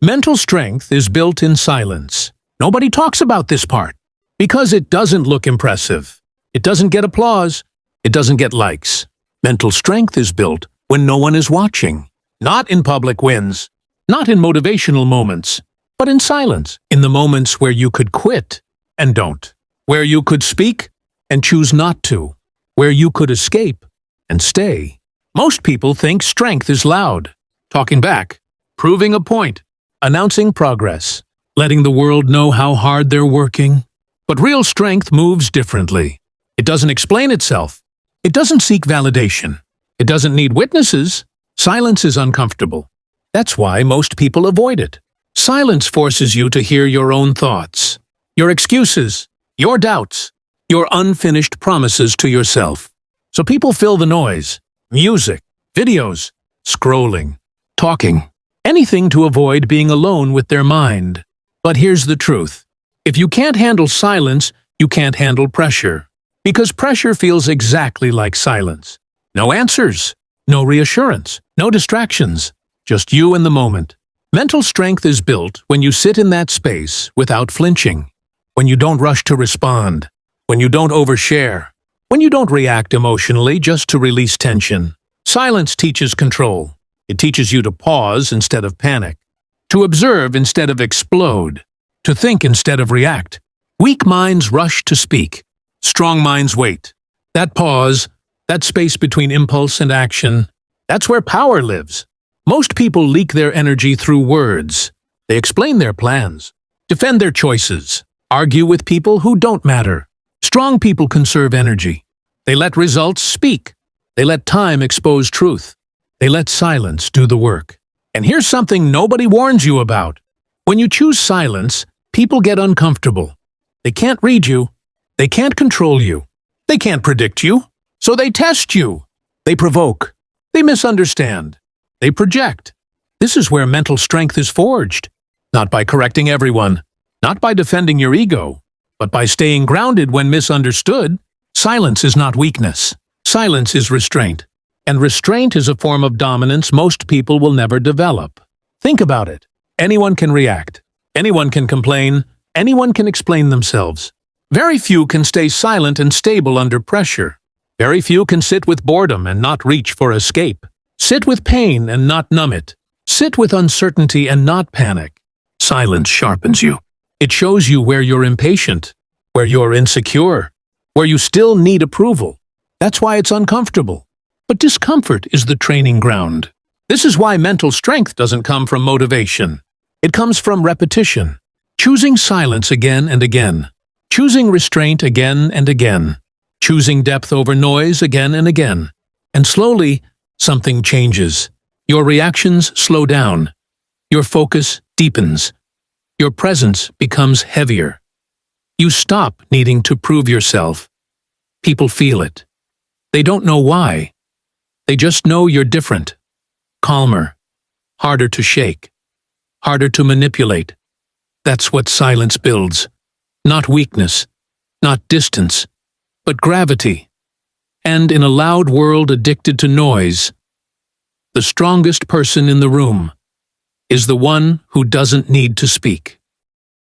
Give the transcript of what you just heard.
Mental strength is built in silence. Nobody talks about this part because it doesn't look impressive. It doesn't get applause. It doesn't get likes. Mental strength is built when no one is watching, not in public wins, not in motivational moments, but in silence, in the moments where you could quit and don't, where you could speak and choose not to, where you could escape and stay. Most people think strength is loud, talking back, proving a point, announcing progress, letting the world know how hard they're working. But real strength moves differently. It doesn't explain itself. It doesn't seek validation. It doesn't need witnesses. Silence is uncomfortable. That's why most people avoid it. Silence forces you to hear your own thoughts, your excuses, your doubts, your unfinished promises to yourself. So people fill the noise, music, videos, scrolling, talking. Anything to avoid being alone with their mind. But here's the truth. If you can't handle silence, you can't handle pressure. Because pressure feels exactly like silence. No answers, no reassurance, no distractions, just you and the moment. Mental strength is built when you sit in that space without flinching, when you don't rush to respond, when you don't overshare, when you don't react emotionally just to release tension. Silence teaches control. It teaches you to pause instead of panic, to observe instead of explode, to think instead of react. Weak minds rush to speak. Strong minds wait. That pause, that space between impulse and action, that's where power lives. Most people leak their energy through words. They explain their plans, defend their choices, argue with people who don't matter. Strong people conserve energy. They let results speak. They let time expose truth. They let silence do the work. And here's something nobody warns you about. When you choose silence, people get uncomfortable. They can't read you. They can't control you. They can't predict you. So they test you. They provoke. They misunderstand. They project. This is where mental strength is forged. Not by correcting everyone. Not by defending your ego. But by staying grounded when misunderstood. Silence is not weakness. Silence is restraint. And restraint is a form of dominance most people will never develop. Think about it. Anyone can react. Anyone can complain. Anyone can explain themselves. Very few can stay silent and stable under pressure. Very few can sit with boredom and not reach for escape. Sit with pain and not numb it. Sit with uncertainty and not panic. Silence sharpens you. It shows you where you're impatient, where you're insecure, where you still need approval. That's why it's uncomfortable. But discomfort is the training ground. This is why mental strength doesn't come from motivation. It comes from repetition. Choosing silence again and again. Choosing restraint again and again. Choosing depth over noise again and again. And slowly, something changes. Your reactions slow down. Your focus deepens. Your presence becomes heavier. You stop needing to prove yourself. People feel it. They don't know why. They just know you're different, calmer, harder to shake, harder to manipulate. That's what silence builds. Not weakness, not distance, but gravity. And in a loud world addicted to noise, the strongest person in the room is the one who doesn't need to speak.